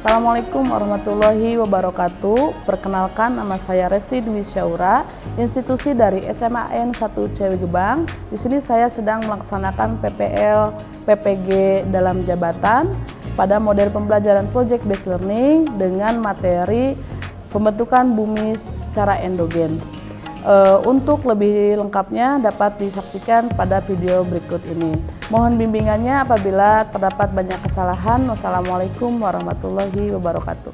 Assalamualaikum warahmatullahi wabarakatuh. Perkenalkan, nama saya Resti Dwi Syaura, institusi dari SMAN 1 Ciawi Gebang. Di sini saya sedang melaksanakan PPL PPG dalam jabatan pada model pembelajaran Project Based Learning dengan materi pembentukan bumi secara endogen. Untuk lebih lengkapnya dapat disaksikan pada video berikut ini. Mohon bimbingannya apabila terdapat banyak kesalahan. Wassalamualaikum warahmatullahi wabarakatuh.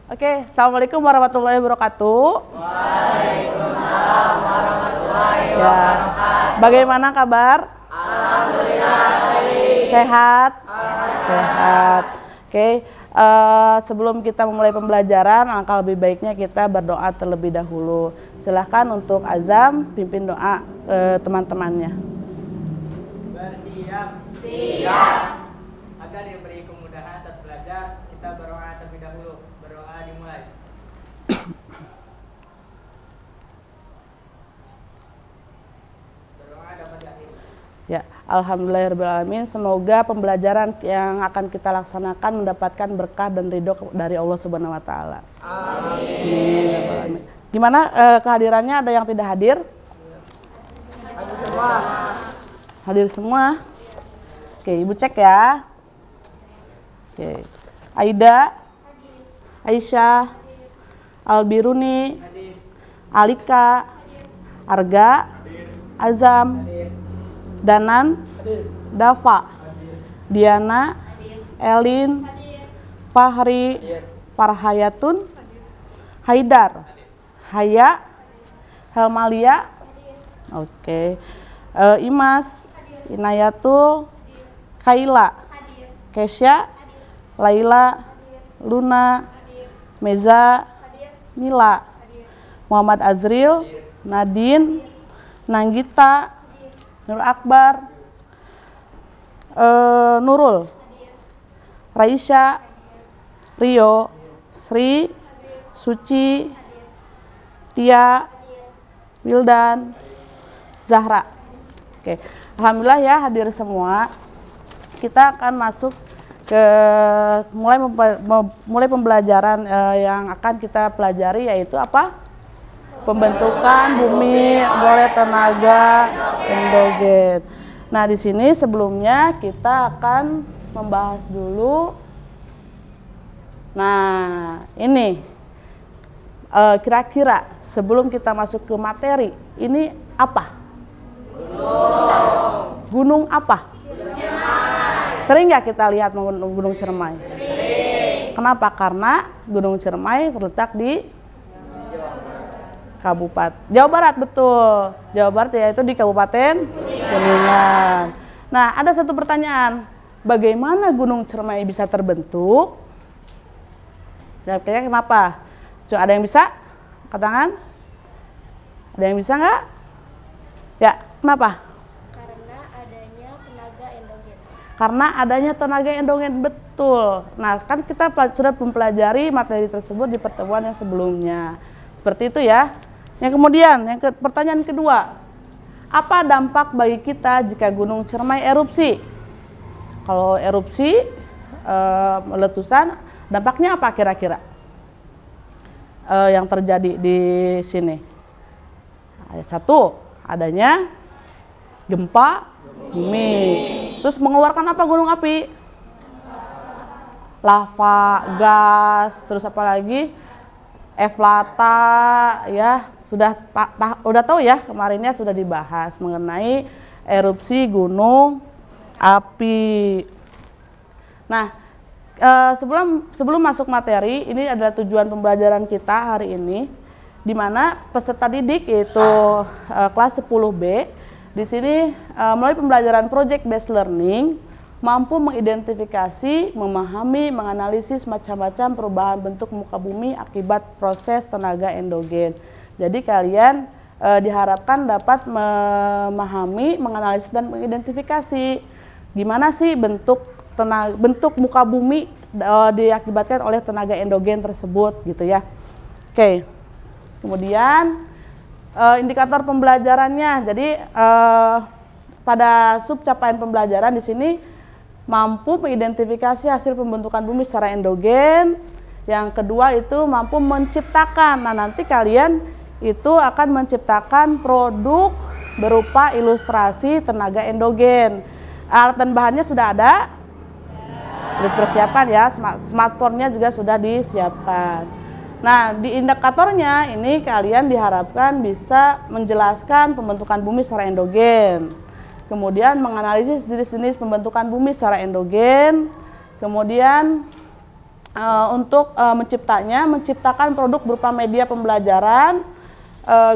Oke, assalamualaikum warahmatullahi wabarakatuh. Waalaikumsalam warahmatullahi wabarakatuh. Bagaimana kabar? Alhamdulillah baik. Sehat? Alhamdulillah. Sehat. Oke. Sebelum kita memulai pembelajaran, alangkah lebih baiknya kita berdoa terlebih dahulu. Silahkan untuk Azam pimpin doa teman-temannya. Bersiap. Siap. Agar diberi kemudahan saat belajar, kita berdoa terlebih dahulu. Berdoa dimulai. Berdoa dapat diakhiri. Ya, alhamdulillahirrahmanirrahim. Semoga pembelajaran yang akan kita laksanakan mendapatkan berkah dan ridho dari Allah Subhanahu wa taala. Amin. Gimana kehadirannya? Ada yang tidak hadir? Hadir semua. Hadir semua. Oke, Ibu cek ya. Oke. Aida, Aisyah, Albiruni, Hadir. Alika, Arga, Azam, Danan, Hadir. Dafa, Hadir. Diana, Elin, Fahri, Hadir. Farhayatun, Haidar, Haya, Helmalia, oke, Imas, Inayatul, Kaila, Kesya, Laila, Luna, Meza, Mila, Muhammad Azril, Nadine, Nanggita, Nur Akbar, Nurul, Raisya, Rio, Sri, Suci, Tia, Wildan, Zahra. Oke, alhamdulillah ya hadir semua. Kita akan masuk ke mulai pembelajaran yang akan kita pelajari, yaitu apa? Pembentukan bumi oleh tenaga endogen. Nah, di sini sebelumnya kita akan membahas dulu. Nah, ini kira-kira sebelum kita masuk ke materi, ini apa? Gunung apa? Ciremai. Sering nggak kita lihat Gunung Ciremai? Sering. Kenapa? Karena Gunung Ciremai terletak di Kabupaten Jawa Barat, betul. Jawa Barat yaitu di Kabupaten Kuningan. Nah, ada satu pertanyaan. Bagaimana Gunung Ciremai bisa terbentuk? Kira-kira kenapa? Coba ada yang bisa? Angkat tangan. Ada yang bisa nggak? Ya, kenapa? Karena adanya tenaga endogen. Karena adanya tenaga endogen, betul. Nah, kan kita sudah mempelajari materi tersebut di pertemuan yang sebelumnya. Seperti itu ya. Yang kemudian, pertanyaan kedua. Apa dampak bagi kita jika Gunung Ciremai erupsi? Kalau erupsi, letusan, dampaknya apa kira-kira? Yang terjadi di sini. Satu, adanya gempa bumi. Terus mengeluarkan apa gunung api? Lava, gas, terus apa lagi? Eflata, ya. Sudah tahu ya, kemarinnya sudah dibahas mengenai erupsi gunung api. Nah, sebelum masuk materi, ini adalah tujuan pembelajaran kita hari ini, di mana peserta didik yaitu kelas 10B di sini melalui pembelajaran Project Based Learning mampu mengidentifikasi, memahami, menganalisis macam-macam perubahan bentuk muka bumi akibat proses tenaga endogen. Jadi kalian diharapkan dapat memahami, menganalisis dan mengidentifikasi gimana sih bentuk muka bumi diakibatkan oleh tenaga endogen tersebut, gitu ya. Oke. Kemudian indikator pembelajarannya. Jadi pada sub capaian pembelajaran di sini mampu mengidentifikasi hasil pembentukan bumi secara endogen. Yang kedua itu mampu menciptakan. Nah, nanti kalian itu akan menciptakan produk berupa ilustrasi tenaga endogen. Alat dan bahannya sudah ada? Sudah dipersiapkan ya, smartphone-nya juga sudah disiapkan. Nah, di indikatornya ini kalian diharapkan bisa menjelaskan pembentukan bumi secara endogen. Kemudian menganalisis jenis-jenis pembentukan bumi secara endogen. Kemudian untuk menciptakan produk berupa media pembelajaran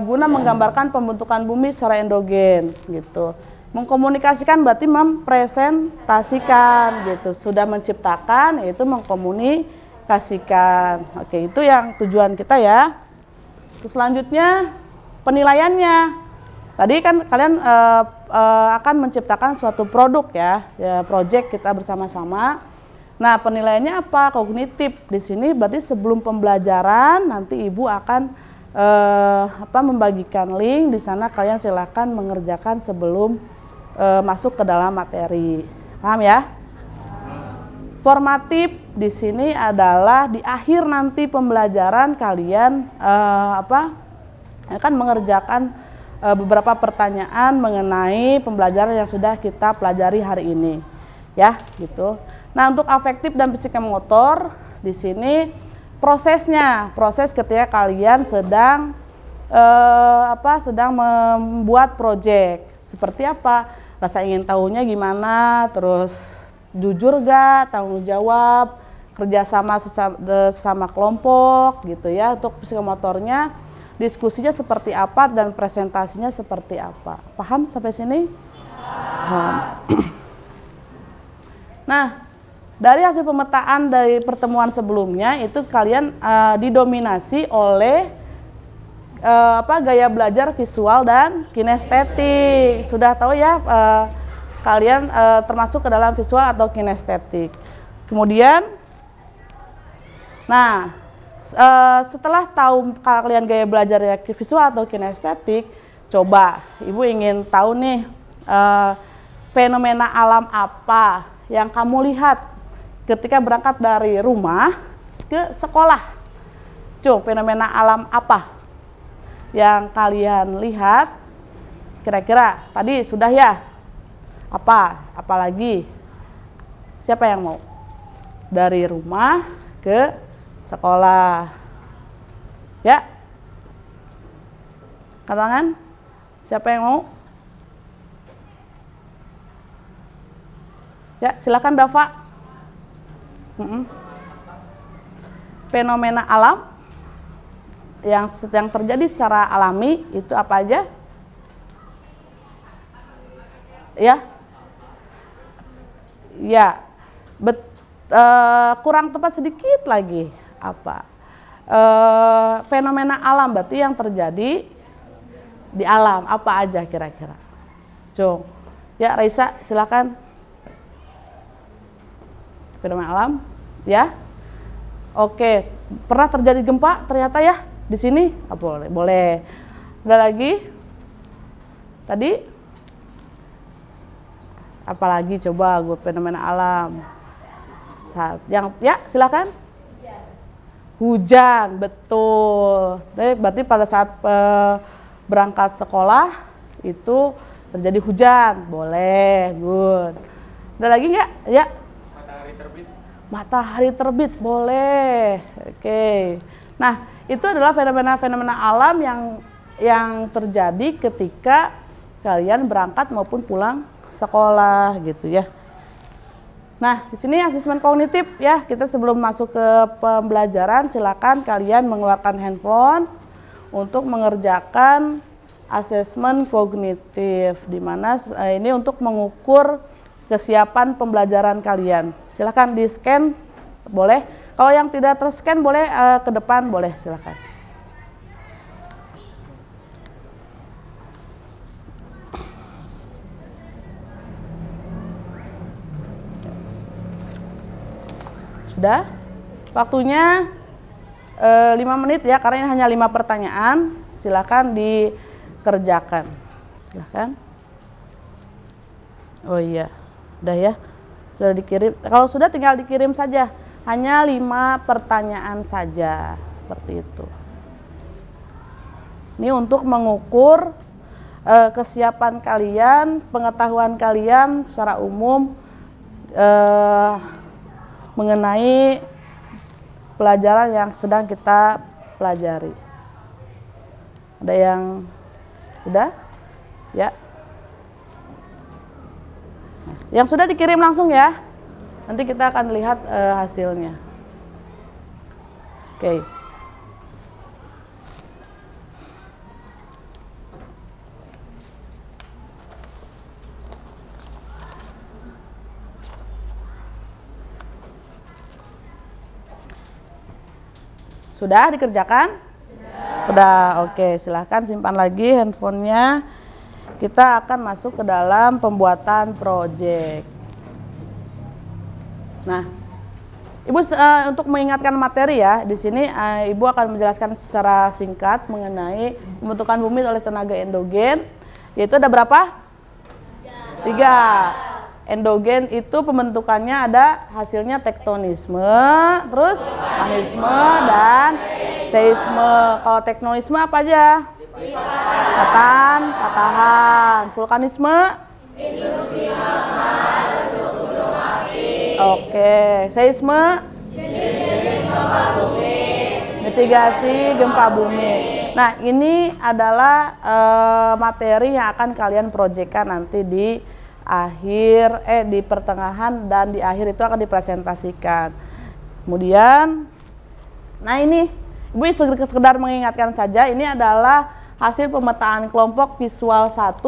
guna menggambarkan pembentukan bumi secara endogen gitu. Mengkomunikasikan berarti mempresentasikan gitu. Sudah menciptakan yaitu mengkomunikasikan. Oke, itu yang tujuan kita ya. Terus selanjutnya penilaiannya. Tadi kan kalian akan menciptakan suatu produk ya, project kita bersama-sama. Nah, penilaiannya apa? Kognitif. Di sini berarti sebelum pembelajaran nanti Ibu akan membagikan link. Di sana kalian silakan mengerjakan sebelum masuk ke dalam materi. Paham ya? Formatif di sini adalah di akhir nanti pembelajaran kalian akan mengerjakan beberapa pertanyaan mengenai pembelajaran yang sudah kita pelajari hari ini. Ya, gitu. Nah, untuk afektif dan psikomotor di sini proses ketika kalian sedang membuat proyek. Seperti apa? Rasa ingin tahunya gimana, terus jujur gak, tanggung jawab, kerjasama sesama kelompok gitu ya. Untuk psikomotornya diskusinya seperti apa dan presentasinya seperti apa. Paham sampai sini? Paham. Nah, dari hasil pemetaan dari pertemuan sebelumnya itu kalian didominasi oleh gaya belajar visual dan kinestetik. Sudah tahu ya kalian termasuk ke dalam visual atau kinestetik. Kemudian, nah setelah tahu kalian gaya belajar ya visual atau kinestetik, coba Ibu ingin tahu nih fenomena alam apa yang kamu lihat ketika berangkat dari rumah ke sekolah. Fenomena alam apa yang kalian lihat? Kira-kira tadi sudah ya? Apalagi? Siapa yang mau? Dari rumah ke sekolah. Ya? Katakan, siapa yang mau? Ya, silakan Dava. Fenomena alam yang terjadi secara alami itu apa aja? Ya, ya, kurang tepat sedikit lagi apa? Fenomena alam berarti yang terjadi di alam apa aja kira-kira? Ya, Raisa silakan. Fenomena alam, ya. Oke, pernah terjadi gempa ternyata ya di sini? Boleh. Ada lagi? Tadi? Apalagi coba fenomena alam. Ya, silakan. Hujan, betul. Berarti pada saat berangkat sekolah itu terjadi hujan, boleh, good. Ada lagi nggak? Ya. Matahari terbit boleh. Oke. Nah, itu adalah fenomena-fenomena alam yang terjadi ketika kalian berangkat maupun pulang sekolah gitu ya. Nah, di sini asesmen kognitif ya. Kita sebelum masuk ke pembelajaran silakan kalian mengeluarkan handphone untuk mengerjakan asesmen kognitif di mana ini untuk mengukur kesiapan pembelajaran kalian. Silakan di-scan, boleh. Kalau yang tidak ter-scan boleh ke depan, boleh silakan. Sudah? Waktunya 5 menit ya, karena ini hanya 5 pertanyaan. Silakan dikerjakan. Silakan. Oh iya, udah ya. Sudah dikirim. Kalau sudah tinggal dikirim saja. Hanya 5 pertanyaan saja. Seperti itu. Ini untuk mengukur kesiapan kalian, pengetahuan kalian secara umum mengenai pelajaran yang sedang kita pelajari. Ada yang sudah? Ya. Yang sudah dikirim langsung ya. Nanti kita akan lihat hasilnya. Oke. Sudah dikerjakan? Sudah, oke. Silahkan simpan lagi handphonenya. Kita akan masuk ke dalam pembuatan proyek. Nah, Ibu untuk mengingatkan materi ya, di sini Ibu akan menjelaskan secara singkat mengenai pembentukan bumi oleh tenaga endogen. Yaitu ada berapa? 3. Endogen itu pembentukannya ada hasilnya tektonisme, terus vulkanisme dan seisme. Kalau tektonisme apa aja? Lipatan, patahan. Vulkanisme? Industri magma bentuk gunung api. Oke, seisme? Jenis gempa bumi. Mitigasi gempa bumi. Nah, ini adalah materi yang akan kalian proyekkan nanti di di pertengahan dan di akhir itu akan dipresentasikan. Kemudian, nah ini Ibu sekedar mengingatkan saja, ini adalah hasil pemetaan kelompok visual 1,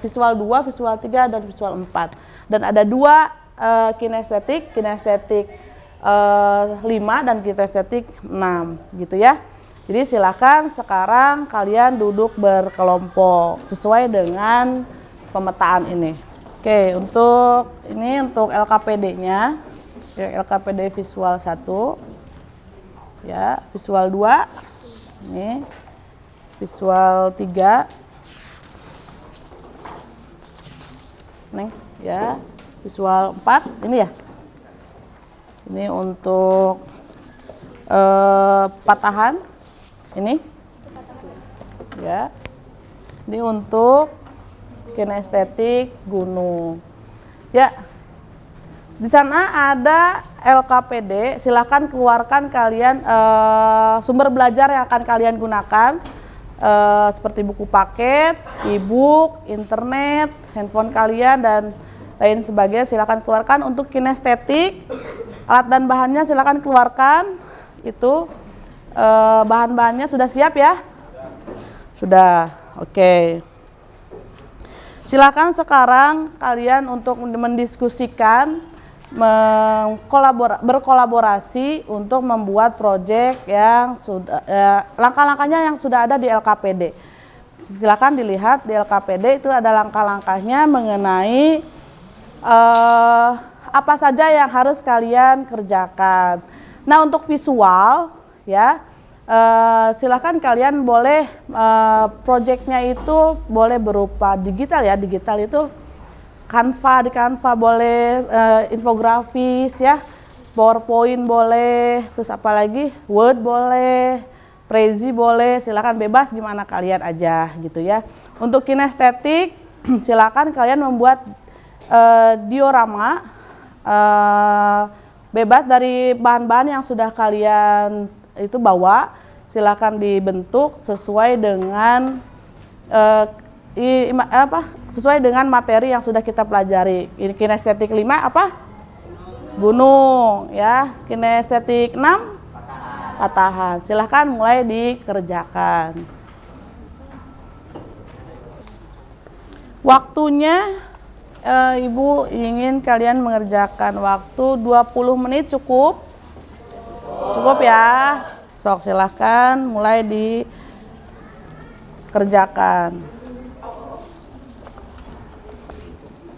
visual 2, visual 3, dan visual 4. Dan ada 2 kinestetik 5 dan kinestetik 6 gitu ya. Jadi silakan sekarang kalian duduk berkelompok sesuai dengan pemetaan ini. Oke, untuk LKPD-nya, LKPD visual 1, ya, visual 2, ini, visual 3, nih, ya, visual 4, ini ya. Ini untuk patahan, ini, ya. Ini untuk kinestetik gunung. Ya, di sana ada LKPD. Silakan keluarkan kalian sumber belajar yang akan kalian gunakan, seperti buku paket, e-book, internet, handphone kalian dan lain sebagainya. Silakan keluarkan. Untuk kinestetik, alat dan bahannya silakan keluarkan. Itu bahan-bahannya sudah siap ya? Sudah. Oke. Silakan sekarang kalian untuk mendiskusikan, berkolaborasi untuk membuat proyek yang sudah langkah-langkahnya yang sudah ada di LKPD. Silakan dilihat di LKPD itu ada langkah-langkahnya mengenai apa saja yang harus kalian kerjakan. Nah, untuk visual ya, silakan kalian boleh proyeknya itu boleh berupa digital ya. Digital itu di Canva boleh, infografis ya, PowerPoint boleh, terus apalagi Word boleh, Prezi boleh. Silakan bebas gimana kalian aja gitu ya. Untuk kinestetik silakan kalian membuat diorama, bebas dari bahan-bahan yang sudah kalian itu bawa. Silakan dibentuk sesuai dengan sesuai dengan materi yang sudah kita pelajari. Ini kinestetik 5 apa? Gunung ya. Kinestetik 6 patahan. Silakan mulai dikerjakan. Waktunya Ibu ingin kalian mengerjakan waktu 20 menit cukup? Cukup ya. Sok silahkan mulai dikerjakan.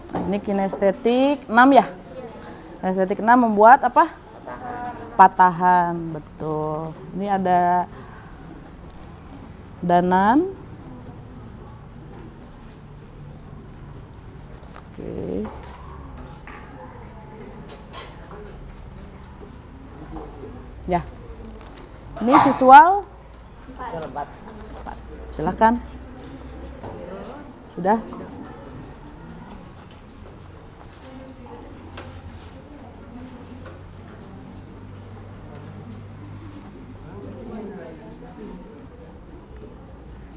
Nah, ini kinestetik 6 ya? Kinestetik 6 membuat apa? Patahan. Betul. Ini ada danan. Oke. Ya. Ini visual. Silakan. Sudah.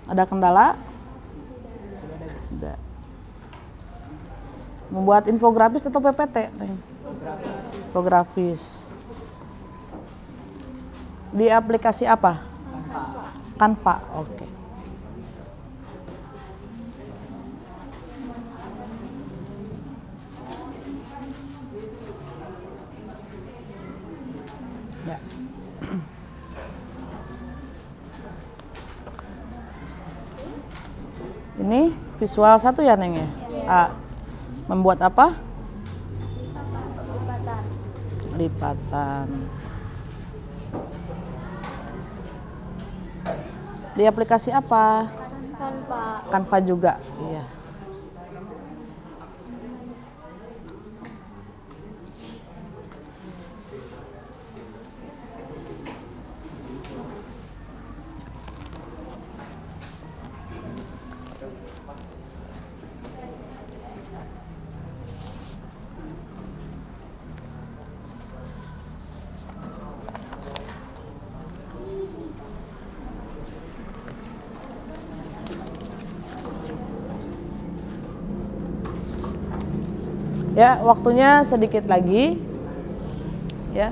Ada kendala? Tidak. Membuat infografis atau PPT? Infografis. Di aplikasi apa? Canva. Oke. Ya. Ini visual 1 ya, Neng ya? A. Membuat apa? Lipatan. Lipatan. Di aplikasi apa? Canva. Canva juga. Iya. Ya, waktunya sedikit lagi. Ya.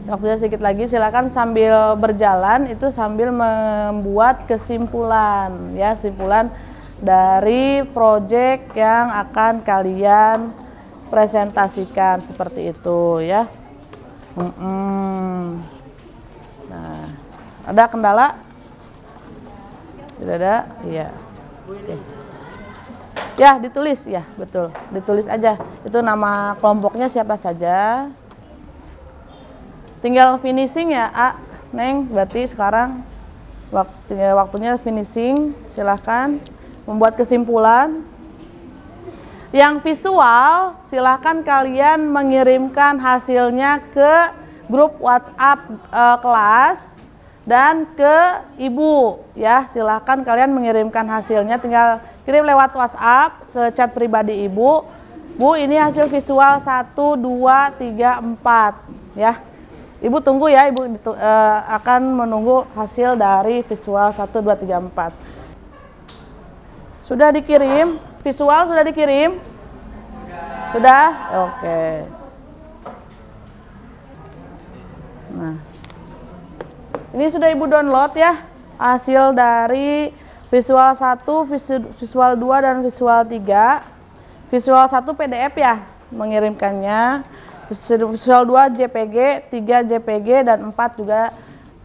Waktunya sedikit lagi, silakan sambil berjalan itu sambil membuat kesimpulan ya, kesimpulan dari proyek yang akan kalian presentasikan seperti itu ya. Nah, ada kendala? Tidak ada? Iya. Oke. Ya, ditulis ya, betul. Ditulis aja. Itu nama kelompoknya siapa saja. Tinggal finishing ya, A, Neng. Berarti sekarang waktunya finishing. Silahkan membuat kesimpulan. Yang visual, silahkan kalian mengirimkan hasilnya ke grup WhatsApp kelas dan ke ibu ya. Silahkan kalian mengirimkan hasilnya, tinggal kirim lewat WhatsApp ke chat pribadi ibu. Bu, ini hasil visual 1, 2, 3, 4 ya. Ibu tunggu ya, ibu akan menunggu hasil dari visual 1, 2, 3, 4. Sudah dikirim? Visual sudah dikirim? Sudah? Oke. Nah, ini sudah ibu download ya hasil dari visual 1, visual 2, dan visual 3. Visual 1 PDF ya mengirimkannya, visual 2 JPG, 3 JPG, dan 4 juga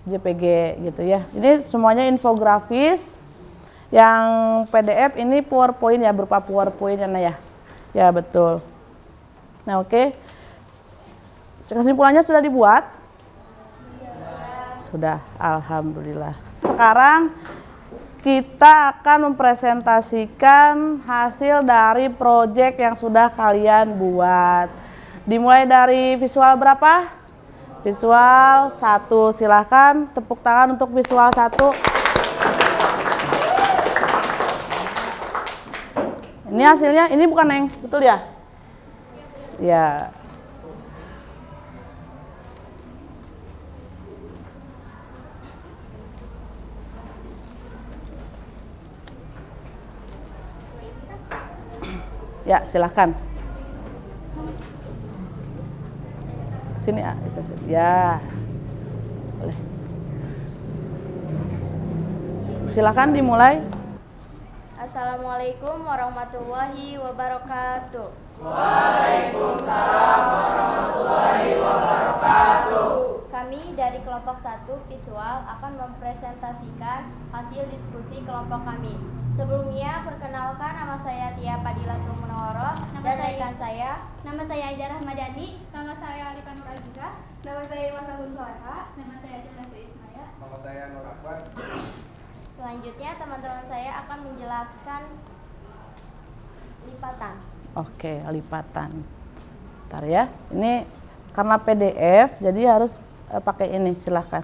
JPG gitu ya. Ini semuanya infografis. Yang PDF ini PowerPoint ya, berupa PowerPoint ya. Ya betul. Nah, oke. Kesimpulannya sudah dibuat? Sudah, alhamdulillah. Sekarang kita akan mempresentasikan hasil dari proyek yang sudah kalian buat. Dimulai dari visual berapa? Visual 1. Silahkan tepuk tangan untuk visual 1. Ini hasilnya, ini bukan Neng, betul ya? Ya. Ya, silahkan. Sini ya. Ya. Boleh. Silahkan dimulai. Assalamualaikum warahmatullahi wabarakatuh. Waalaikumsalam warahmatullahi wabarakatuh. Kami dari kelompok 1 visual akan mempresentasikan hasil diskusi kelompok kami. Sebelumnya, perkenalkan, nama saya Tia Padilatul Munawwaroh dan rekan saya. Nama saya Aida Rahmadani. Nama saya Alifan Nur Aziza. Nama saya Iwasalun Soleha. Nama saya Jannatu Ismaya. Nama saya Nur Akbar. Selanjutnya, teman-teman saya akan menjelaskan lipatan. Oke, lipatan. Bentar ya. Ini karena PDF, jadi harus pakai ini, silahkan.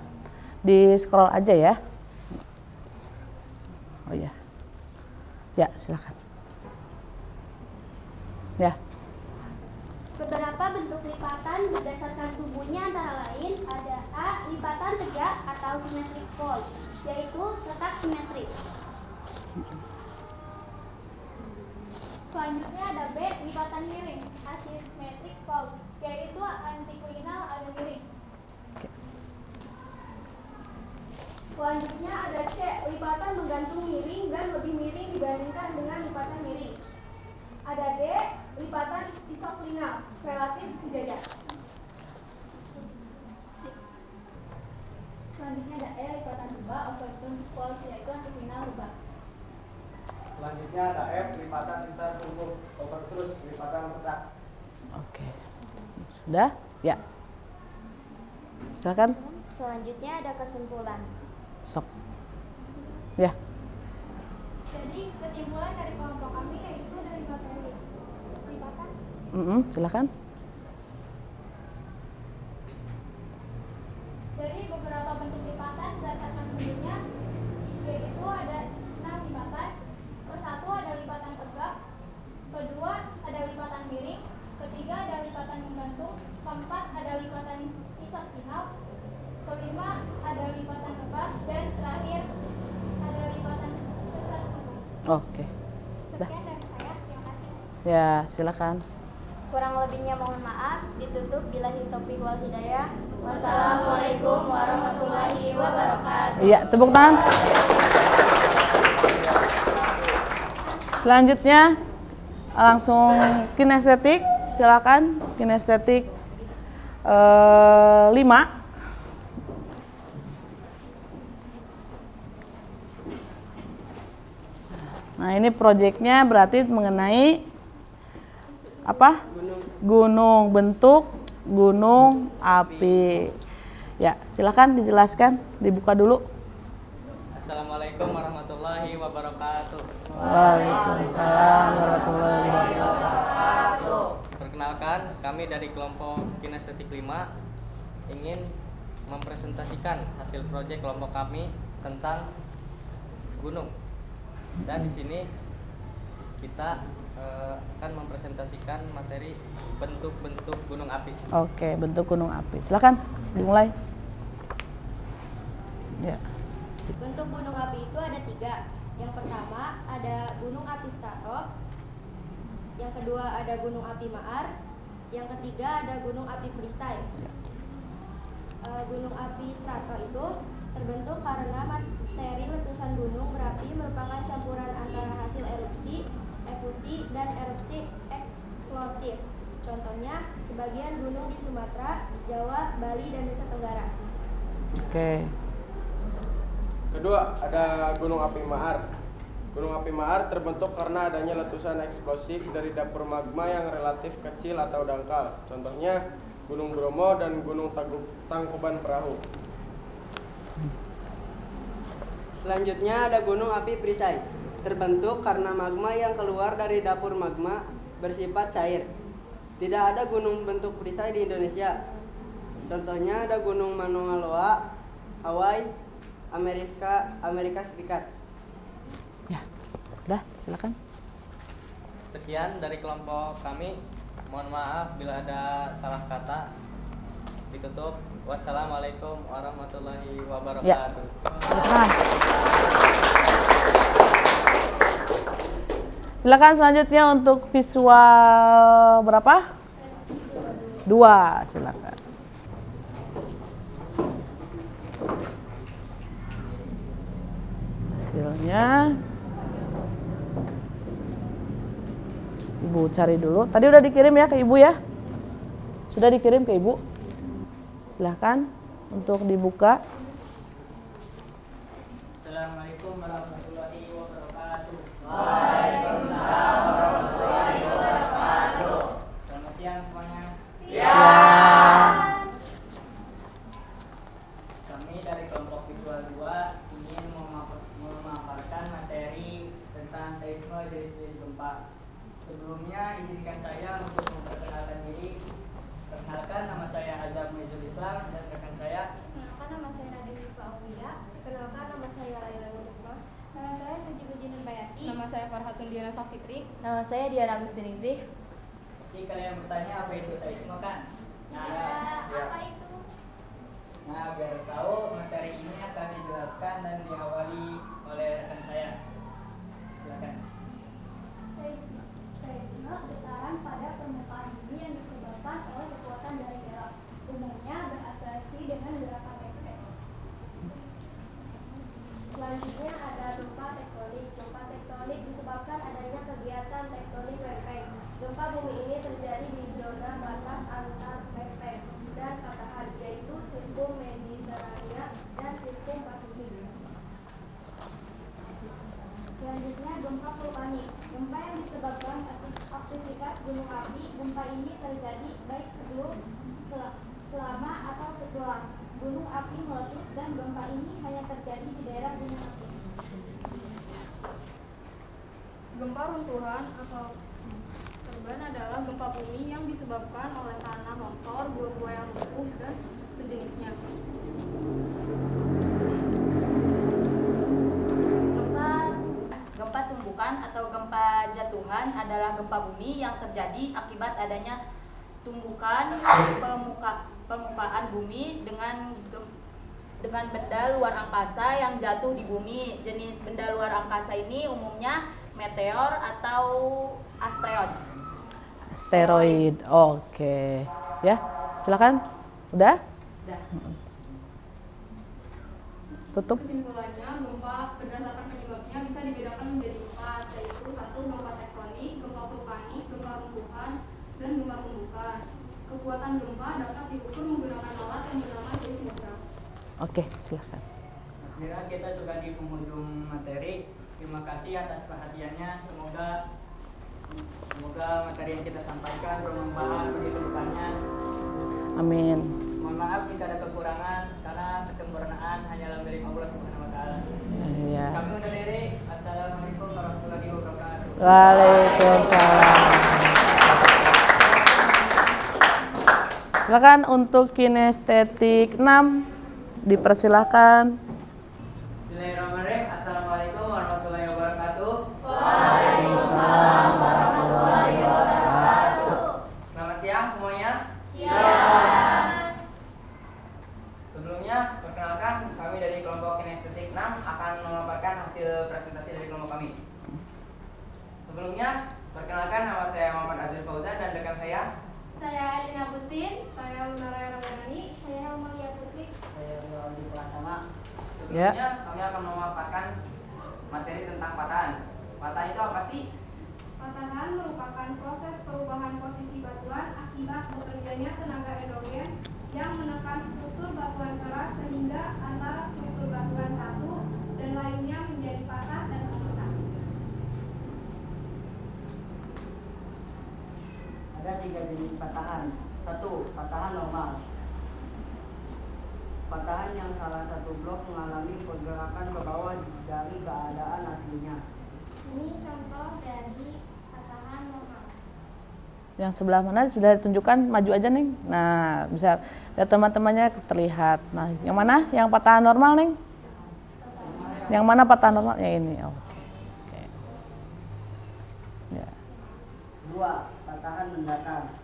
Di scroll aja ya. Oh ya. Ya, silahkan. Ya. Beberapa bentuk lipatan berdasarkan subuhnya antara lain ada A. Lipatan tegak atau symmetric fold, yaitu letak simetris. Selanjutnya ada B. Lipatan miring, asymmetric fold, yaitu antiklinal ada miring. Selanjutnya ada C. Lipatan menggantung miring dan lebih miring dibandingkan dengan lipatan miring. Ada D. Lipatan isoklinal, relatif sejajar. Selanjutnya ada E. Lipatan rubah, overturned fold, yaitu antiklinal rubah. Selanjutnya ada F, lipatan interpunggung, overthrust, lipatan retak. Oke. Sudah? Ya. Silakan. Selanjutnya ada kesimpulan. Sok. Ya. Jadi kesimpulan dari kelompok kami yaitu dari materi lipatan. Silakan. Dari beberapa bentuk lipatan berdasarkan sumbernya, yaitu ada 6 lipatan. Satu ada lipatan tegak, kedua ada lipatan miring, ketiga ada lipatan menggantung, keempat ada lipatan isoklinal, kelima ada lipatan rebah, dan terakhir ada lipatan sesar sungguh. Oke. Sekian dari saya, terima kasih. Ya, silakan. Kurang lebihnya mohon maaf. Ditutup billahi taufiq wal hidayah. Wassalamualaikum warahmatullahi wabarakatuh. Iya, tepuk tangan. Selanjutnya langsung kinestetik, silakan. Kinestetik 5. Nah, ini proyeknya berarti mengenai apa? Gunung, bentuk gunung api. Ya, silakan dijelaskan, dibuka dulu. Assalamualaikum warahmatullahi wabarakatuh. Waalaikumsalam warahmatullahi wabarakatuh. Perkenalkan, kami dari kelompok Kinestetik 5 ingin mempresentasikan hasil proyek kelompok kami tentang gunung. Dan di sini kita akan mempresentasikan materi bentuk-bentuk gunung api. Oke, bentuk gunung api. Silakan dimulai. Ya. Bentuk gunung api itu ada 3. Yang pertama ada gunung api strato, yang kedua ada gunung api maar, yang ketiga ada gunung api perisai. Gunung api strato itu terbentuk karena materi letusan gunung berapi merupakan campuran antara hasil erupsi, efusi, dan erupsi eksplosif. Contohnya, sebagian gunung di Sumatera, Jawa, Bali, dan Nusa Tenggara. Oke. Kedua, ada gunung api maar. Gunung api maar terbentuk karena adanya letusan eksplosif dari dapur magma yang relatif kecil atau dangkal. Contohnya, Gunung Bromo dan Gunung Tangkuban Perahu. Selanjutnya ada gunung api perisai. Terbentuk karena magma yang keluar dari dapur magma bersifat cair. Tidak ada gunung bentuk perisai di Indonesia. Contohnya ada Gunung Mauna Loa, Hawaii, Amerika Serikat. Ya. Udah, silakan. Sekian dari kelompok kami. Mohon maaf bila ada salah kata. Ditutup. Wassalamualaikum warahmatullahi wabarakatuh. Silakan. Silakan selanjutnya untuk visual berapa? 2, silakan. Hasilnya Ibu cari dulu. Tadi udah dikirim ya ke Ibu ya? Sudah dikirim ke Ibu? Silahkan untuk dibuka. Assalamualaikum warahmatullahi wabarakatuh. Waalaikumsalam warahmatullahi wabarakatuh. Selamat siang semuanya. Siap. Kami dari kelompok visual 2 ingin memaparkan materi tentang seisme jenis-jenis gempa. Sebelumnya izinkan saya untuk memperkenalkan diri. Perkenalkan, nama saya Azam Muizul Islam dan rekan saya. Perkenalkan, nama saya Nadia Rifa Aulia. Perkenalkan, nama saya Laila Nurma. Nama saya Puji Puji Nurbayati. Nama saya Farhatun Diana Safitri. Nama saya Diana Agustin Izih. Pasti kalian bertanya apa itu saisma kan? Apa itu? Nah, biar tahu materi ini akan dijelaskan dan diawali oleh rekan saya. Silakan. Seisme getaran pada permukaan bumi yang disebabkan oleh kekuatan dari gerak. Umumnya berasosiasi dengan gerakan efek. Selanjutnya ada gempa tektonik. Gempa tektonik disebabkan adanya kegiatan tektonik lempeng. Gempa bumi ini terjadi di zona batas antar lempeng dan patahan, yaitu sirkum Mediterania dan sirkum Pasifik. Selanjutnya gempa vulkanik. Gempa yang disebabkan aktivitas gunung api. Gempa ini terjadi baik sebelum, selama atau setelah gunung api meletus, dan gempa ini hanya terjadi di daerah gunung api. Gempa runtuhan atau korban adalah gempa bumi yang disebabkan oleh tanah longsor, gua-gua yang runtuh, dan sejenisnya. Gempa tumbukan atau gempa jatuhan adalah gempa bumi yang terjadi akibat adanya tumbukan permukaan bumi dengan benda luar angkasa yang jatuh di bumi. Jenis benda luar angkasa ini umumnya meteor atau asteroid. Asteroid. Oke. Ya, silakan. Udah? Udah. Tutup. Kesimpulannya, gempa berdasarkan penyebabnya bisa dibedakan menjadi 4, yaitu 1. Gempa tektonik, gempa vulkanik, gempa runtuhan, dan gempa pembukaan. Kekuatan gempa dapat diukur menggunakan alat yang bernama seismograf. Oke, silakan. Kira kita sudah di penghujung materi. Terima kasih atas perhatiannya. Semoga materi yang kita sampaikan bermanfaat bagi kedepannya. Amin. Mohon maaf jika ada kekurangan, karena kesempurnaan hanyalah milik Allah Subhanahu wa Ta'ala. Iya. Kami undur diri. Assalamualaikum warahmatullahi wabarakatuh. Waalaikumsalam. Silakan untuk kinestetik 6 dipersilakan. Bismillahirrahmanirrahim. Assalamualaikum warahmatullahi wabarakatuh. Waalaikumsalam warahmatullahi wabarakatuh. Selamat siang semuanya. Sebelumnya, perkenalkan kami dari kelompok kinestetik 6 akan memaparkan hasil presentasi dari kelompok kami. Sebelumnya, perkenalkan nama saya Muhammad Azil Fauzan dan rekan saya. Saya Elina Agustin. Saya Lunara Ramadhani. Saya Amalia Putri. Saya Aldi Pratama. Ya. Sebelumnya, kami akan memaparkan materi tentang patahan. Patahan itu apa sih? Patahan merupakan proses perubahan posisi batuan akibat bekerjanya tenaga endogen yang menekan struktur batuan keras sehingga antara struktur batuan satu dan lainnya menjadi patah dan terpisah. Ada 3 jenis patahan. 1. Patahan normal. Patahan yang salah satu blok mengalami pergerakan ke bawah dari keadaan aslinya. Ini contoh dari patahan normal. Yang sebelah mana sudah ditunjukkan, maju aja nih. Nah, bisa lihat teman-temannya terlihat. Nah, yang mana? Yang patahan normal nih? Yang mana patahan normal? Yang ini. Oke. Oke. Ya. 2. Patahan mendatar.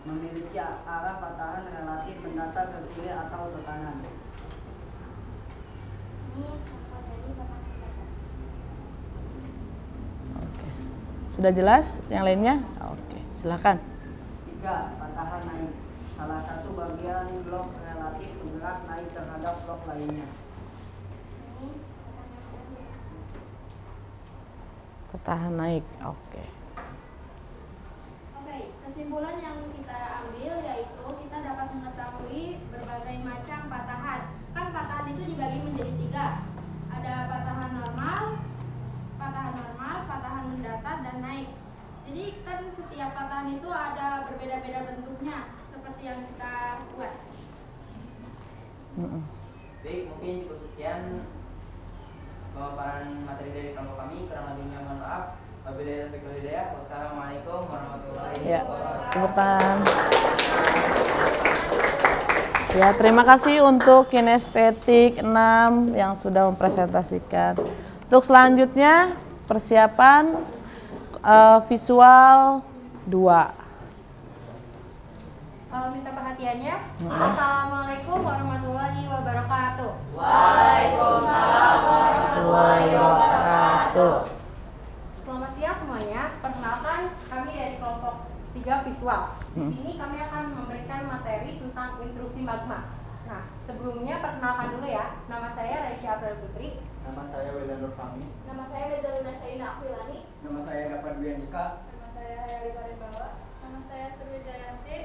Memiliki arah patahan relatif mendatar ke kiri atau ke kanan. Ini contoh dari patahan mendatar. Oke. Sudah jelas yang lainnya? Oke, silakan. 3. Patahan naik. Salah satu bagian blok relatif bergerak naik terhadap blok lainnya. Ini patahan mendatar. Patahan naik. Oke. Oke, kesimpulan yang kita ambil yaitu kita dapat mengetahui berbagai macam patahan. Kan patahan itu dibagi menjadi 3. Ada patahan normal, patahan mendatar, dan naik. Jadi kan setiap patahan itu ada berbeda-beda bentuknya seperti yang kita buat. Baik, mungkin cukup sekian pemaparan materi dari kelompok kami. Kurang lebihnya mohon maaf. Wabillahi taufiq wal hidayah. Wassalamualaikum warahmatullahi Ya, wabarakatuh. tepuk tangan. Ya, terima kasih untuk kinestetik 6 yang sudah mempresentasikan. Untuk selanjutnya persiapan visual 2. Minta perhatiannya. Assalamualaikum warahmatullahi wabarakatuh. Waalaikumsalam warahmatullahi wabarakatuh. Selamat siang semuanya. Perkenalkan, kami dari kelompok 3 visual. Di sini kami akan memberikan materi tentang instruksi magma. Nah, sebelumnya perkenalkan dulu ya. Nama saya Raisya April Putri. Nama saya Wildan Nurfahmi. Nama saya Bezalina Syaina Akhilani. Nama saya Dapat Duyandika. Nama saya Hayali Parimbawa. Nama saya Sri Jayanti.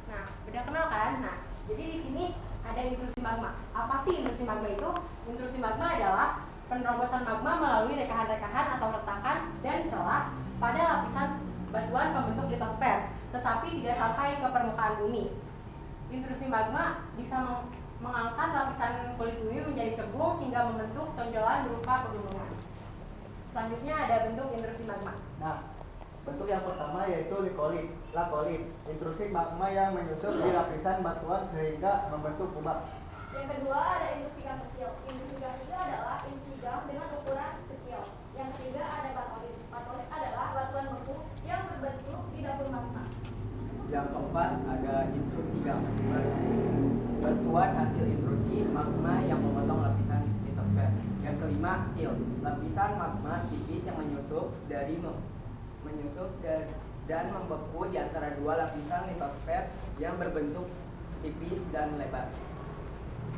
Nah, udah kenal kan? Nah, jadi di sini ada intrusi magma. Apa sih intrusi magma itu? Intrusi magma adalah penerobosan magma melalui rekahan-rekahan atau retakan dan celah pada lapisan batuan pembentuk litosfer, tetapi tidak sampai ke permukaan bumi. Intrusi magma bisa mengangkat lapisan kulit bumi menjadi cembung hingga membentuk tonjolan berupa pegunungan. Selanjutnya ada bentuk intrusi magma. Nah, bentuk yang pertama yaitu lakolit, intrusi magma yang menyusup di lapisan batuan sehingga membentuk kubah. Yang kedua ada intrusi gang kecil. Intrusi gang kecil adalah intrusi gang dengan ukuran kecil. Yang ketiga ada batolit. Batolit adalah batuan beku yang berbentuk di dapur magma. Yang keempat ada intrusi gamma. Batuan hasil intrusi magma yang memotong lapisan litosfer. Yang kelima, sil, lapisan magma tipis yang menyusup dan membeku di antara dua lapisan litosfer yang berbentuk tipis dan lebar.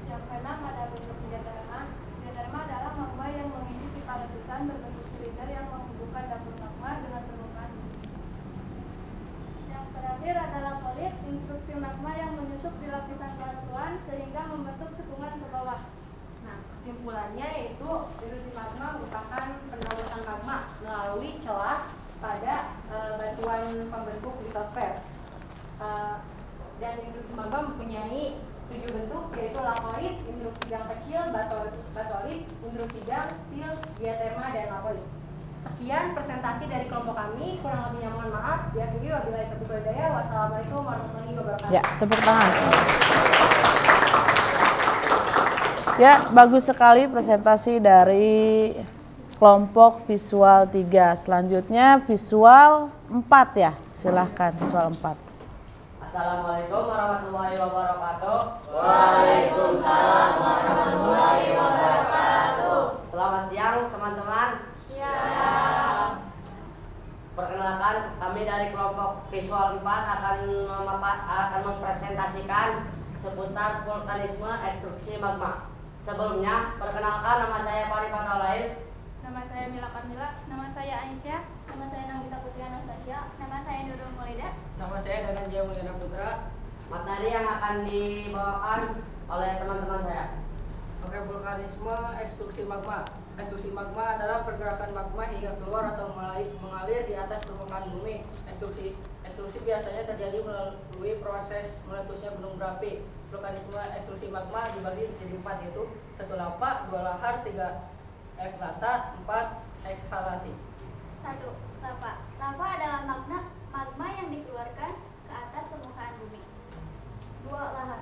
Yang keenam ada bentuk diaterma. Diaterma adalah magma yang mengisi pipa letusan berbentuk silinder yang menghubungkan dapur magma dengan permukaan bumi. Yang terakhir adalah polit, intrusi magma yang menyusup di lapisan batuan sehingga membentuk cekungan ke bawah. Nah, kesimpulannya yaitu intrusi magma merupakan penerobosan magma melalui celah pada batuan pembentuk litosfer. Dan intrusi magma mempunyai 7 bentuk, yaitu lakolit, intrusi gang kecil, batolit, intrusi gang, sil, diaterma, dan lakolit. Sekian presentasi dari kelompok kami, kurang lebihnya mohon maaf. Diakhiri wabillahi taufiq wal hidayah. Wassalamualaikum warahmatullahi wabarakatuh. Ya, tepuk tangan. Ya, bagus sekali presentasi dari kelompok visual 3. Selanjutnya visual 4 ya. Silahkan visual 4. Assalamualaikum warahmatullahi wabarakatuh. Waalaikumsalam warahmatullahi wabarakatuh. Selamat siang teman-teman. Siap. Perkenalkan, kami dari kelompok visual 4 akan mempresentasikan seputar vulkanisme ekstruksi magma. Sebelumnya, perkenalkan nama saya Fari Fatalail. Nama saya Mila Kamila. Nama saya Aisyah. Nama saya Nagita Putri Anastasia. Nama saya Nurul Maulida. Nama saya Dananjaya Mulyana Putra. Materi yang akan dibawakan oleh teman-teman saya. Oke, vulkanisme ekstruksi magma. Ekstruksi magma adalah pergerakan magma hingga keluar atau mengalir di atas permukaan bumi. Ekstruksi biasanya terjadi melalui proses meletusnya gunung berapi. Vulkanisme ekstruksi magma dibagi jadi 4, yaitu 1 lava, 2 lahar, 3 eflata, 4 ekshalasi. 1. Lava. Lava adalah magma yang dikeluarkan ke atas permukaan bumi. 2. Lahar.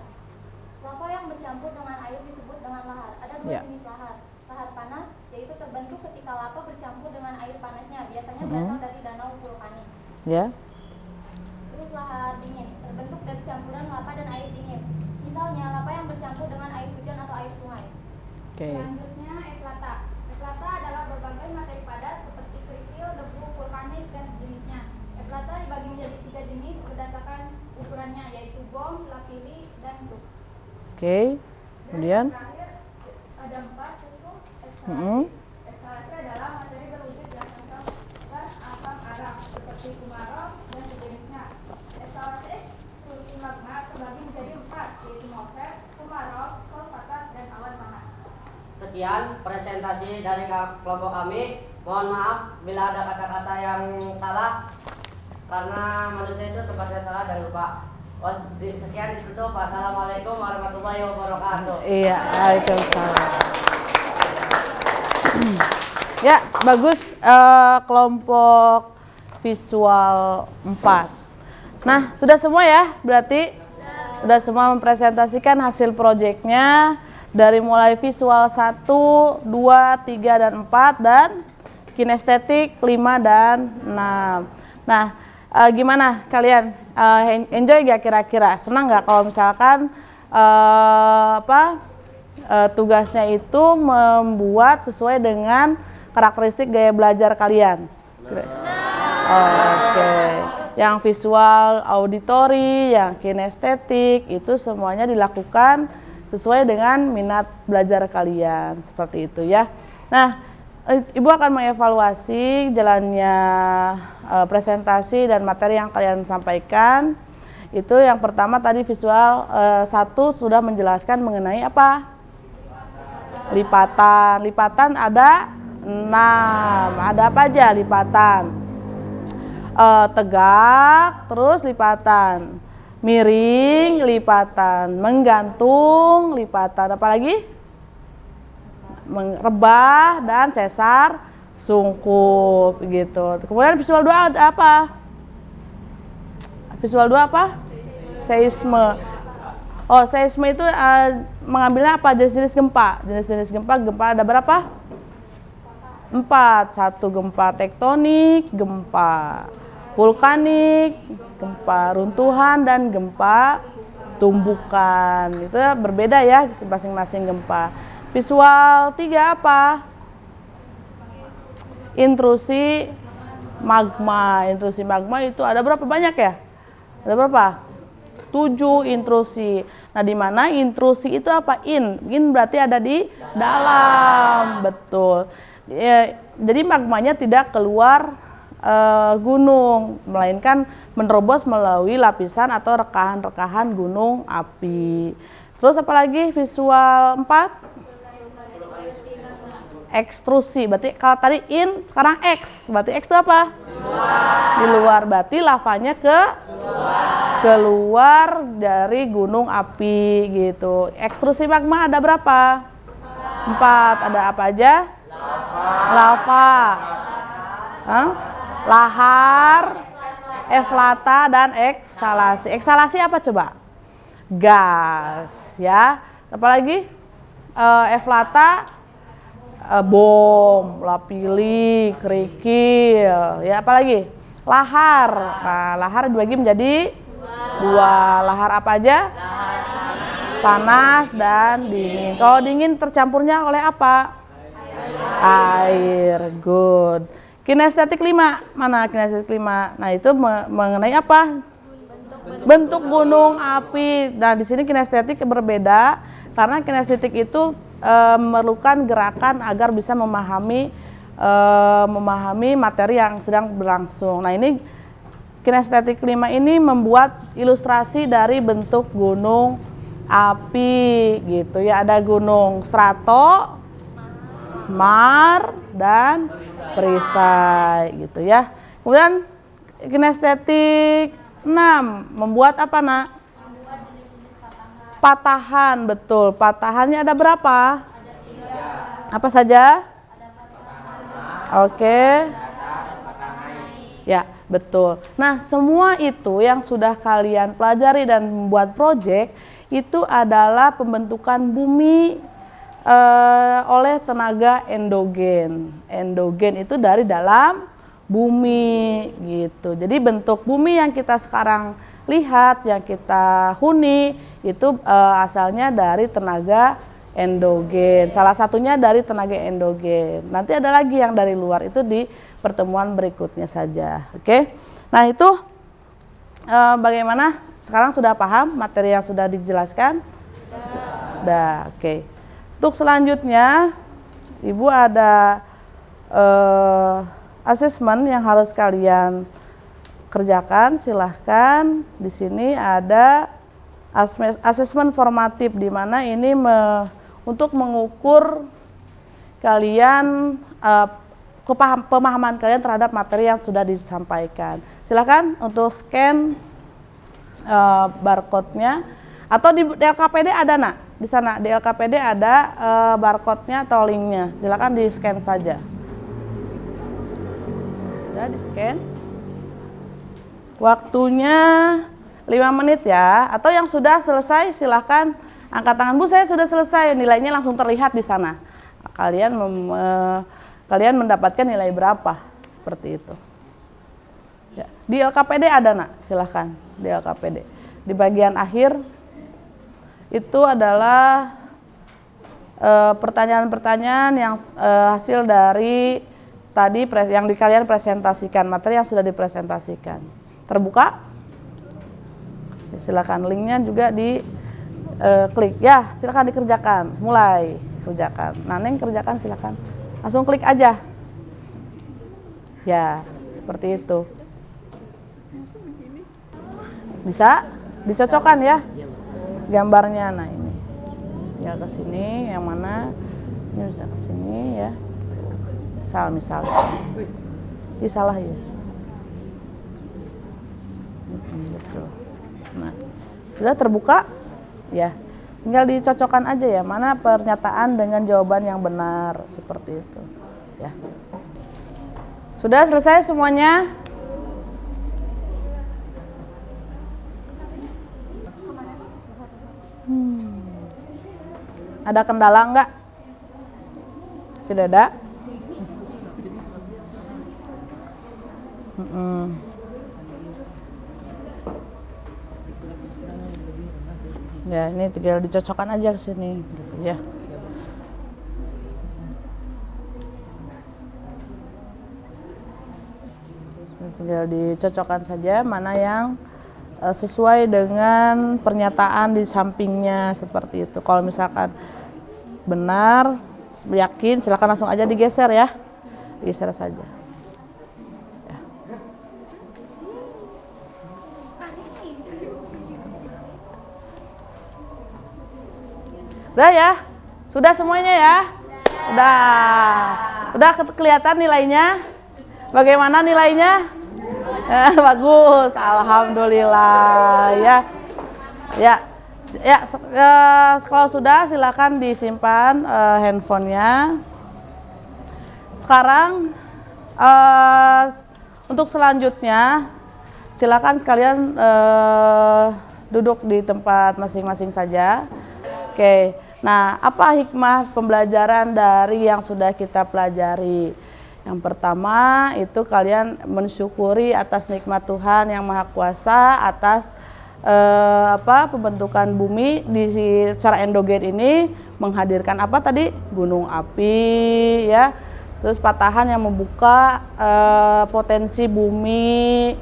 Lava yang bercampur dengan air disebut dengan lahar. Ada 2 jenis lahar. Lahar panas, yaitu terbentuk ketika lava bercampur dengan air panasnya, biasanya berasal dari danau vulkanik. Ya. Terus lahar dingin, terbentuk dari campuran lava dan air dingin. Misalnya lava yang bercampur dengan air hujan atau air sungai. Oke. Selanjutnya eflata. Eflata adalah berbagai materi padat seperti kerikil, debu, vulkanik, dan sejenisnya. Eflata dibagi menjadi 3 jenis berdasarkan ukurannya, yaitu bom, lapilli, dan tuk. Oke. Kemudian Dan terakhir ada 4, yaitu ekshalasi. Mm-mm. Ekshalasi adalah materi berwujud yang menghasilkan asam aram seperti kumarov dan sejenisnya. Ekshalasi ekstrusi magma terbagi menjadi 4, yaitu moser, kumarov, solfatat, dan awan panas. Sekian presentasi dari kelompok kami. Mohon maaf bila ada kata-kata yang salah, karena manusia itu terpaksa salah dan lupa. Sekian ditutup. Wassalamualaikum warahmatullahi wabarakatuh. iya, Waalaikumsalam. Ya, bagus. Kelompok visual 4. Nah, sudah semua ya? Berarti sudah semua mempresentasikan hasil proyeknya dari mulai visual 1, 2, 3, dan 4 dan kinestetik 5 dan 6. Nah, gimana kalian? Enjoy gak kira-kira? Senang gak kalau misalkan tugasnya itu membuat sesuai dengan karakteristik gaya belajar kalian? Oke. Yang visual, auditory, yang kinestetik itu semuanya dilakukan sesuai dengan minat belajar kalian, seperti itu ya. Nah, Ibu akan mengevaluasi jalannya presentasi dan materi yang kalian sampaikan. Itu yang pertama tadi visual 1 sudah menjelaskan mengenai apa? Lipatan. Lipatan ada 6. Ada apa aja lipatan? Tegak, terus lipatan. Miring, lipatan. Menggantung, lipatan. Apa lagi? Rebah dan sesar sungkup gitu. Kemudian visual 2 ada apa? Visual 2 apa? Seisme. Oh, seisme itu mengambilnya apa? Jenis-jenis gempa. Jenis-jenis gempa ada berapa? 4. 1 gempa tektonik, gempa vulkanik, gempa runtuhan, dan gempa tumbukan. Itu berbeda ya masing-masing gempa. Visual 3 apa? Intrusi magma. Intrusi magma itu ada berapa banyak ya? Ada berapa? 7 intrusi. Nah, di mana intrusi itu apa? In berarti ada di dalam. Betul. Ya, jadi magmanya tidak keluar gunung, melainkan menerobos melalui lapisan atau rekahan-rekahan gunung api. Terus apa lagi? Visual 4? Ekstrusi. Berarti kalau tadi in, sekarang X. Berarti X itu apa? Di luar. Berarti lavanya keluar dari gunung api gitu. Ekstrusi magma ada berapa? 4. Ada apa aja? Lava. Lahar, eflata, dan eksalasi. Eksalasi apa coba? Gas ya. Apa lagi? Eflata, bom, lapili, kerikil, ya apa lagi? Lahar. Nah, lahar dibagi menjadi 2. Lahar apa aja? Panas dan dingin. Kalau dingin tercampurnya oleh apa? Air. Good. Kinestetik 5. Mana kinestetik 5? Nah, itu mengenai apa? Bentuk gunung api. Nah, di sini kinestetik berbeda karena kinestetik itu memerlukan gerakan agar bisa memahami materi yang sedang berlangsung. Nah, ini kinestetik 5 ini membuat ilustrasi dari bentuk gunung api gitu ya. Ada gunung strato, mar, dan perisai gitu ya. Kemudian kinestetik 6 membuat apa, Nak? Patahan. Betul. Patahannya ada berapa? Apa saja? Oke. Ya, betul. Nah, semua itu yang sudah kalian pelajari dan membuat proyek itu adalah pembentukan bumi oleh tenaga endogen. Endogen itu dari dalam bumi gitu. Jadi bentuk bumi yang kita sekarang lihat, yang kita huni itu asalnya dari tenaga endogen. Salah satunya dari tenaga endogen. Nanti ada lagi yang dari luar, itu di pertemuan berikutnya saja. Oke. Nah, itu bagaimana? Sekarang sudah paham materi yang sudah dijelaskan? Sudah. Oke. Untuk selanjutnya, Ibu ada asesmen yang harus kalian kerjakan. Silahkan. Di sini ada asesmen formatif, di mana ini untuk mengukur kalian pemahaman kalian terhadap materi yang sudah disampaikan. Silahkan untuk scan barcode-nya, atau di LKPD ada, Nak? Di sana di LKPD ada barcode-nya atau link-nya. Silahkan di scan saja. Sudah di-scan. Waktunya 5 menit ya. Atau yang sudah selesai silahkan angkat tangan. Bu, saya sudah selesai. Nilainya langsung terlihat di sana. Kalian mendapatkan nilai berapa? Seperti itu. Ya. Di LKPD ada, Nak? Silahkan. Di LKPD. Di bagian akhir itu adalah pertanyaan-pertanyaan yang hasil dari tadi yang kalian presentasikan, materi yang sudah dipresentasikan. Terbuka? Silakan, linknya juga di klik ya, silakan dikerjakan, mulai kerjakan. Neng kerjakan, silakan, langsung klik aja. Ya, seperti itu. Bisa dicocokkan ya gambarnya. Nah ini ya ke sini, yang mana ini bisa ke sini ya. Misal ini salah ya. Betul. Nah, sudah terbuka ya. Tinggal dicocokkan aja ya, mana pernyataan dengan jawaban yang benar, seperti itu ya. Sudah selesai semuanya? Ada kendala enggak? Tidak ada? Ya, ini tinggal dicocokkan aja ke sini gitu ya. Tinggal dicocokkan saja mana yang sesuai dengan pernyataan di sampingnya, seperti itu. Kalau misalkan benar, yakin, silakan langsung aja digeser ya. Digeser saja. Ya. Udah ya? Sudah semuanya ya? Udah kelihatan nilainya? Bagaimana nilainya? Bagus, alhamdulillah ya. Kalau sudah silakan disimpan handphonenya. Sekarang untuk selanjutnya silakan kalian duduk di tempat masing-masing saja. Oke. Nah, apa hikmah pembelajaran dari yang sudah kita pelajari? Yang pertama itu kalian mensyukuri atas nikmat Tuhan yang Maha Kuasa atas pembentukan bumi secara endogen ini menghadirkan apa tadi? Gunung api ya. Terus patahan yang membuka potensi bumi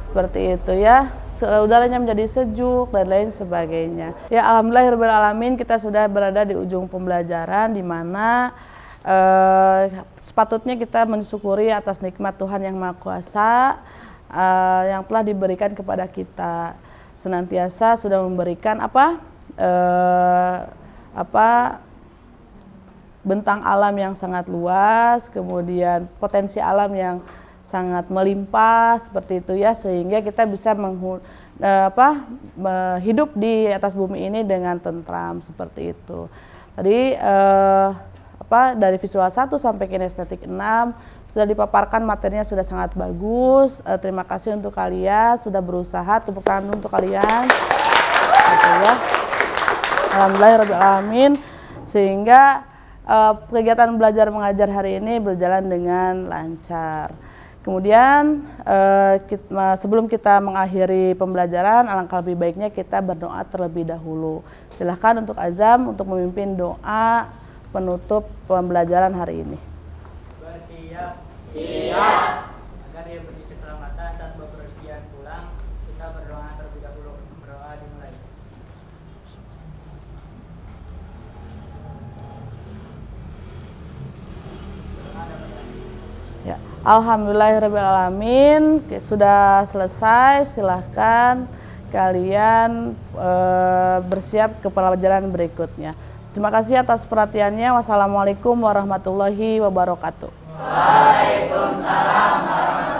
seperti itu ya. Udaranya menjadi sejuk dan lain sebagainya. Ya, alhamdulillahirobbilalamin, kita sudah berada di ujung pembelajaran di mana sepatutnya kita mensyukuri atas nikmat Tuhan yang Maha Kuasa yang telah diberikan kepada kita. Senantiasa sudah memberikan bentang alam yang sangat luas, kemudian potensi alam yang sangat melimpah seperti itu ya, sehingga kita bisa hidup di atas bumi ini dengan tentram seperti itu. Tadi dari visual 1 sampai kinestetik 6 sudah dipaparkan, materinya sudah sangat bagus. Terima kasih untuk kalian sudah berusaha, tepuk tangan untuk kalian. Gitu ya. Alhamdulillahirobbilalamin, sehingga kegiatan belajar mengajar hari ini berjalan dengan lancar. Kemudian sebelum kita mengakhiri pembelajaran, alangkah lebih baiknya kita berdoa terlebih dahulu. Silahkan untuk Azam untuk memimpin doa penutup pembelajaran hari ini. Bersiap. Siap. Agar diberi keselamatan saat bepergian pulang, kita berdoa terlebih dahulu. Berdoa dimulai. Ya, alhamdulillahirobbilalamin, sudah selesai. Silahkan kalian bersiap ke pelajaran berikutnya. Terima kasih atas perhatiannya. Wassalamualaikum warahmatullahi wabarakatuh. Waalaikumsalam warahmatullahi wabarakatuh.